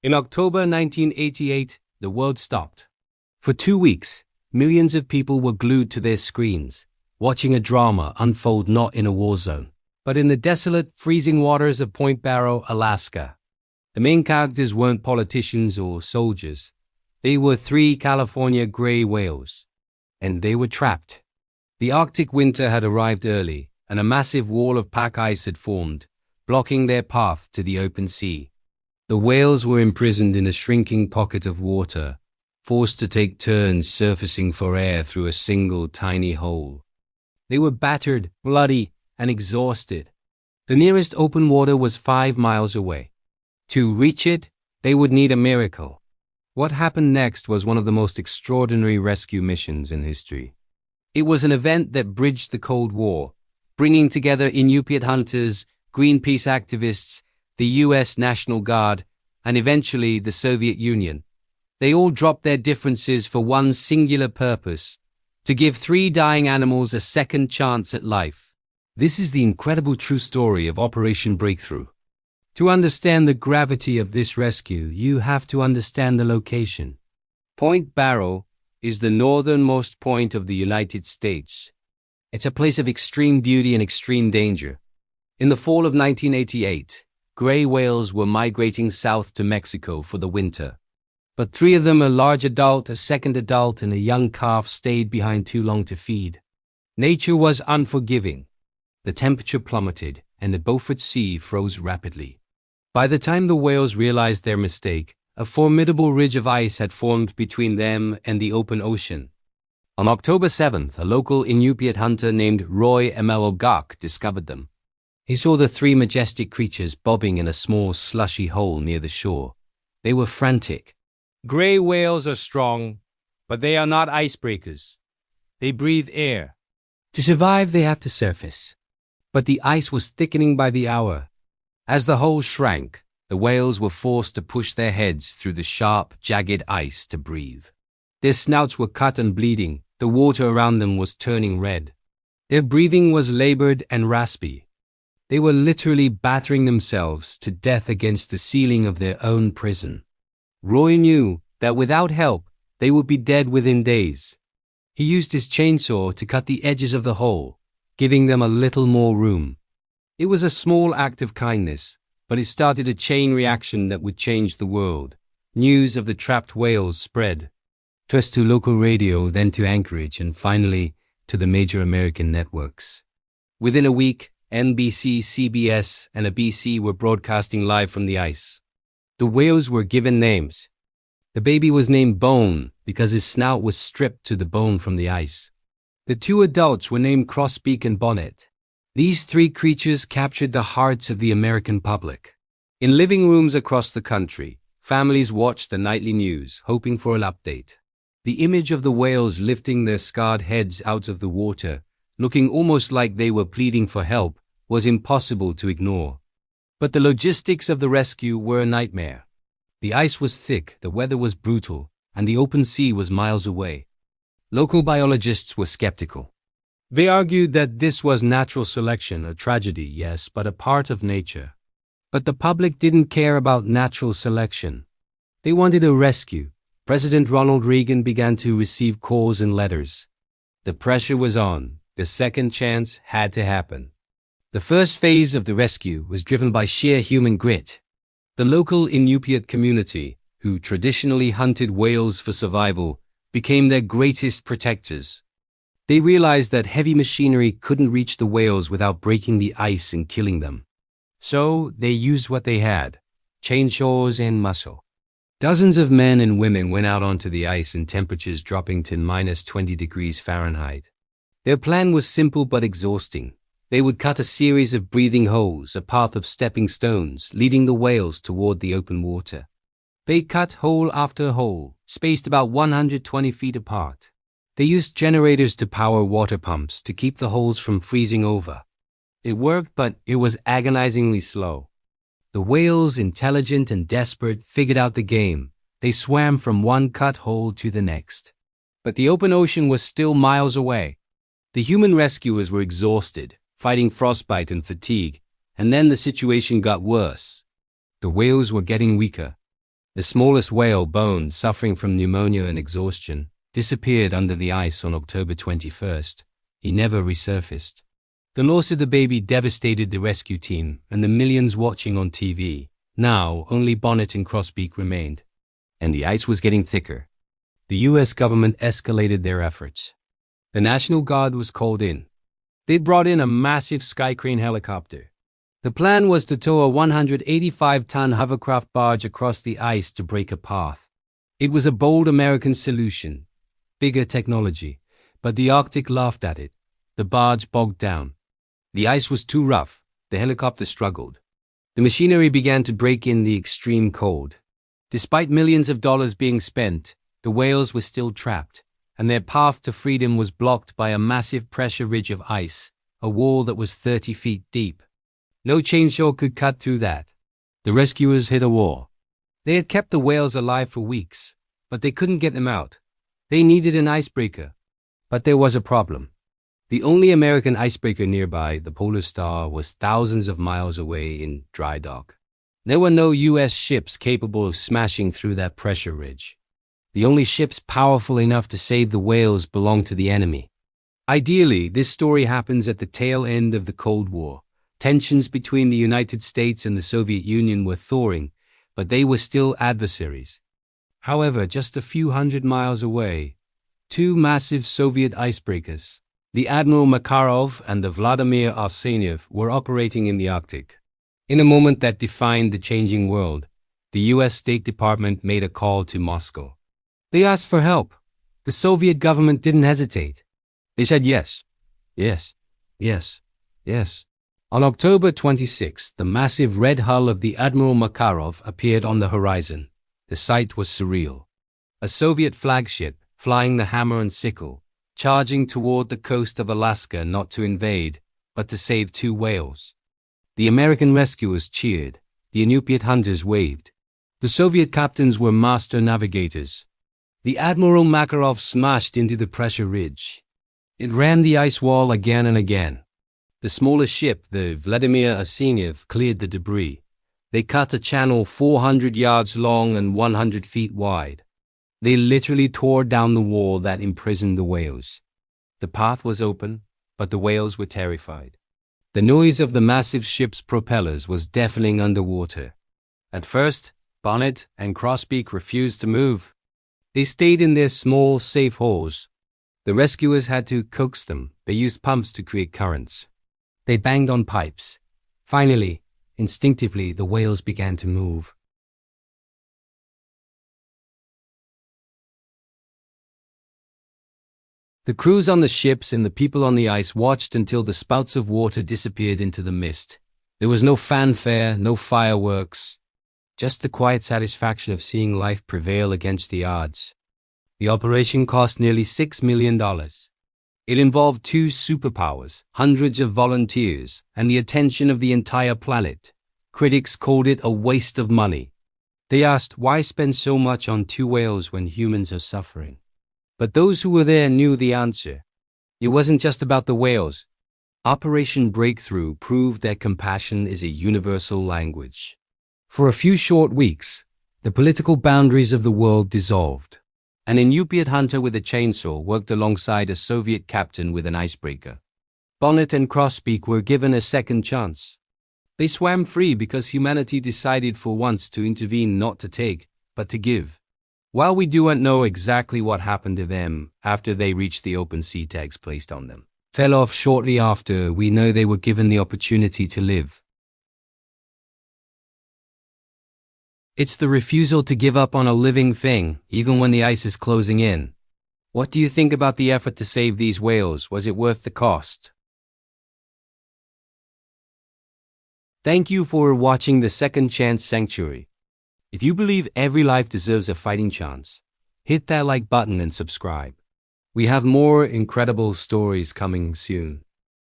In October 1988, the world stopped. For 2 weeks, millions of people were glued to their screens, watching a drama unfold not in a war zone, but in the desolate, freezing waters of Point Barrow, Alaska. The main characters weren't politicians or soldiers. They were 3 California gray whales. And they were trapped. The Arctic winter had arrived early, and a massive wall of pack ice had formed, blocking their path to the open sea. The whales were imprisoned in a shrinking pocket of water, forced to take turns surfacing for air through a single tiny hole. They were battered, bloody, and exhausted. The nearest open water was 5 miles away. To reach it, they would need a miracle. What happened next was one of the most extraordinary rescue missions in history. It was an event that bridged the Cold War, bringing together Inupiat hunters, Greenpeace activists, the US National Guard, and eventually the Soviet Union. They all dropped their differences for one singular purpose: to give 3 dying animals a second chance at life. This is the incredible true story of Operation Breakthrough. To understand the gravity of this rescue, you have to understand the location. Point Barrow is the northernmost point of the United States. It's a place of extreme beauty and extreme danger. In the fall of 1988, gray whales were migrating south to Mexico for the winter. But 3 of them, a large adult, a second adult, and a young calf, stayed behind too long to feed. Nature was unforgiving. The temperature plummeted, and the Beaufort Sea froze rapidly. By the time the whales realized their mistake, a formidable ridge of ice had formed between them and the open ocean. On October 7th, a local Inupiat hunter named Roy Ahmaogak discovered them. He saw the 3 majestic creatures bobbing in a small, slushy hole near the shore. They were frantic. Gray whales are strong, but they are not icebreakers. They breathe air. To survive, they have to surface. But the ice was thickening by the hour. As the hole shrank, the whales were forced to push their heads through the sharp, jagged ice to breathe. Their snouts were cut and bleeding. The water around them was turning red. Their breathing was labored and raspy. They were literally battering themselves to death against the ceiling of their own prison. Roy knew that without help, they would be dead within days. He used his chainsaw to cut the edges of the hole, giving them a little more room. It was a small act of kindness, but it started a chain reaction that would change the world. News of the trapped whales spread. First to local radio, then to Anchorage, and finally to the major American networks. Within a week, NBC, CBS, and ABC were broadcasting live from the ice. The whales were given names. The baby was named Bone because his snout was stripped to the bone from the ice. The 2 adults were named Crossbeak and Bonnet. These 3 creatures captured the hearts of the American public. In living rooms across the country, families watched the nightly news, hoping for an update. The image of the whales lifting their scarred heads out of the water, looking almost like they were pleading for help, was impossible to ignore. But the logistics of the rescue were a nightmare. The ice was thick, the weather was brutal, and the open sea was miles away. Local biologists were skeptical. They argued that this was natural selection, a tragedy, yes, but a part of nature. But the public didn't care about natural selection. They wanted a rescue. President Ronald Reagan began to receive calls and letters. The pressure was on. The second chance had to happen. The first phase of the rescue was driven by sheer human grit. The local Inupiat community, who traditionally hunted whales for survival, became their greatest protectors. They realized that heavy machinery couldn't reach the whales without breaking the ice and killing them. So they used what they had: chainsaws and muscle. Dozens of men and women went out onto the ice in temperatures dropping to -20 degrees Fahrenheit. Their plan was simple but exhausting. They would cut a series of breathing holes, a path of stepping stones, leading the whales toward the open water. They cut hole after hole, spaced about 120 feet apart. They used generators to power water pumps to keep the holes from freezing over. It worked, but it was agonizingly slow. The whales, intelligent and desperate, figured out the game. They swam from one cut hole to the next. But the open ocean was still miles away. The human rescuers were exhausted, fighting frostbite and fatigue, and then the situation got worse. The whales were getting weaker. The smallest whale, Bone, suffering from pneumonia and exhaustion, disappeared under the ice on October 21st. He never resurfaced. The loss of the baby devastated the rescue team and the millions watching on TV. Now, only Bonnet and Crossbeak remained. And the ice was getting thicker. The US government escalated their efforts. The National Guard was called in. They brought in a massive Skycrane helicopter. The plan was to tow a 185-ton hovercraft barge across the ice to break a path. It was a bold American solution, bigger technology, but the Arctic laughed at it. The barge bogged down. The ice was too rough. The helicopter struggled. The machinery began to break in the extreme cold. Despite millions of dollars being spent, the whales were still trapped, and their path to freedom was blocked by a massive pressure ridge of ice, a wall that was 30 feet deep. No chainsaw could cut through that. The rescuers hit a wall. They had kept the whales alive for weeks, but they couldn't get them out. They needed an icebreaker. But there was a problem. The only American icebreaker nearby, the Polar Star, was thousands of miles away in dry dock. There were no US ships capable of smashing through that pressure ridge. The only ships powerful enough to save the whales belonged to the enemy. Ideally, this story happens at the tail end of the Cold War. Tensions between the United States and the Soviet Union were thawing, but they were still adversaries. However, just a few hundred miles away, two massive Soviet icebreakers, the Admiral Makarov and the Vladimir Arseniev, were operating in the Arctic. In a moment that defined the changing world, the US State Department made a call to Moscow. They asked for help. The Soviet government didn't hesitate. They said yes, yes, yes, yes. On October 26, the massive red hull of the Admiral Makarov appeared on the horizon. The sight was surreal. A Soviet flagship, flying the hammer and sickle, charging toward the coast of Alaska not to invade, but to save two whales. The American rescuers cheered. The Inupiat hunters waved. The Soviet captains were master navigators. The Admiral Makarov smashed into the pressure ridge. It ran the ice wall again and again. The smallest ship, the Vladimir Arseniev, cleared the debris. They cut a channel 400 yards long and 100 feet wide. They literally tore down the wall that imprisoned the whales. The path was open, but the whales were terrified. The noise of the massive ship's propellers was deafening underwater. At first, Bonnet and Crossbeak refused to move. They stayed in their small, safe holes. The rescuers had to coax them. They used pumps to create currents. They banged on pipes. Finally, instinctively, the whales began to move. The crews on the ships and the people on the ice watched until the spouts of water disappeared into the mist. There was no fanfare, no fireworks, just the quiet satisfaction of seeing life prevail against the odds. The operation cost nearly $6 million. It involved two superpowers, hundreds of volunteers, and the attention of the entire planet. Critics called it a waste of money. They asked, why spend so much on two whales when humans are suffering? But those who were there knew the answer. It wasn't just about the whales. Operation Breakthrough proved that compassion is a universal language. For a few short weeks, the political boundaries of the world dissolved. An Inupiat hunter with a chainsaw worked alongside a Soviet captain with an icebreaker. Bonnet and Crossbeak were given a second chance. They swam free because humanity decided for once to intervene, not to take, but to give. While we do not know exactly what happened to them after they reached the open sea, tags placed on them fell off shortly after, we know they were given the opportunity to live. It's the refusal to give up on a living thing, even when the ice is closing in. What do you think about the effort to save these whales? Was it worth the cost? Thank you for watching the Second Chance Sanctuary. If you believe every life deserves a fighting chance, hit that like button and subscribe. We have more incredible stories coming soon.